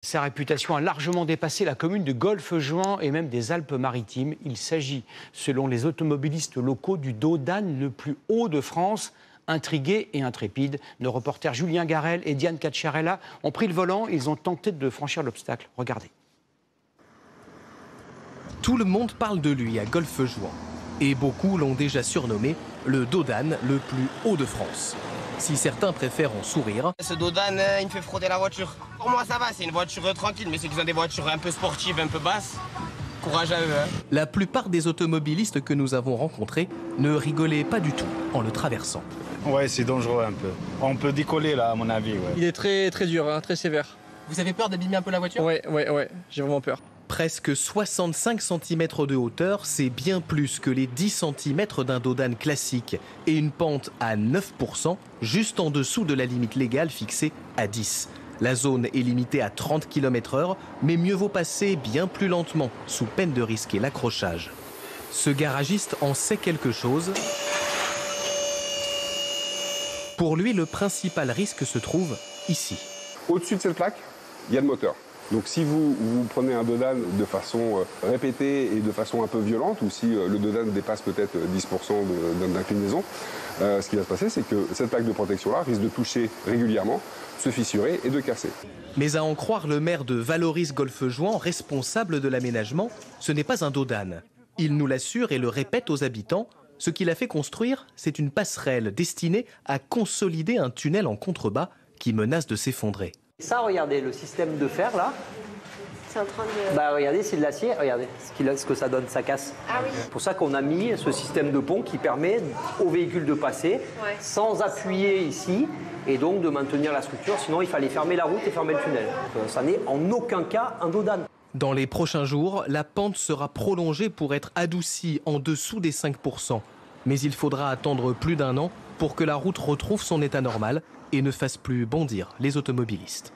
Sa réputation a largement dépassé la commune de Golfe-Juan et même des Alpes-Maritimes. Il s'agit, selon les automobilistes locaux, du dos d'âne le plus haut de France. Intrigués et intrépides, nos reporters Julien Garel et Diane Cacciarella ont pris le volant. Ils ont tenté de franchir l'obstacle. Regardez. Tout le monde parle de lui à Golfe-Juan. Et beaucoup l'ont déjà surnommé le dos d'âne le plus haut de France. Si certains préfèrent en sourire. Ce dos d'âne, il me fait frotter la voiture. Pour moi, ça va, c'est une voiture tranquille, mais ceux qui ont des voitures un peu sportives, un peu basses, courage à eux. Hein. La plupart des automobilistes que nous avons rencontrés ne rigolaient pas du tout en le traversant. Ouais, c'est dangereux un peu. On peut décoller là, à mon avis. Ouais. Il est très dur, hein, très sévère. Vous avez peur d'abîmer un peu la voiture? Ouais, j'ai vraiment peur. Presque 65 cm de hauteur, c'est bien plus que les 10 cm d'un dos d'âne classique et une pente à 9%, juste en dessous de la limite légale fixée à 10. La zone est limitée à 30 km/h, mais mieux vaut passer bien plus lentement, sous peine de risquer l'accrochage. Ce garagiste en sait quelque chose. Pour lui, le principal risque se trouve ici. Au-dessus de cette plaque, il y a le moteur. Donc si vous prenez un dos d'âne de façon répétée et de façon un peu violente, ou si le dos d'âne dépasse peut-être 10% d'inclinaison, ce qui va se passer, c'est que cette plaque de protection-là risque de toucher régulièrement, se fissurer et de casser. Mais à en croire le maire de Valoris-Golfe-Juan, responsable de l'aménagement, ce n'est pas un dos d'âne. Il nous l'assure et le répète aux habitants. Ce qu'il a fait construire, c'est une passerelle destinée à consolider un tunnel en contrebas qui menace de s'effondrer. Ça, regardez, le système de fer, là. C'est en train de... Regardez, c'est de l'acier. Regardez ce que ça donne, ça casse. Ah oui. C'est pour ça qu'on a mis ce système de pont qui permet aux véhicules de passer sans appuyer ici et donc de maintenir la structure. Sinon, il fallait fermer la route et fermer le tunnel. Ça n'est en aucun cas un dos d'âne. Dans les prochains jours, la pente sera prolongée pour être adoucie en dessous des 5%. Mais il faudra attendre plus d'1 an pour que la route retrouve son état normal et ne fasse plus bondir les automobilistes.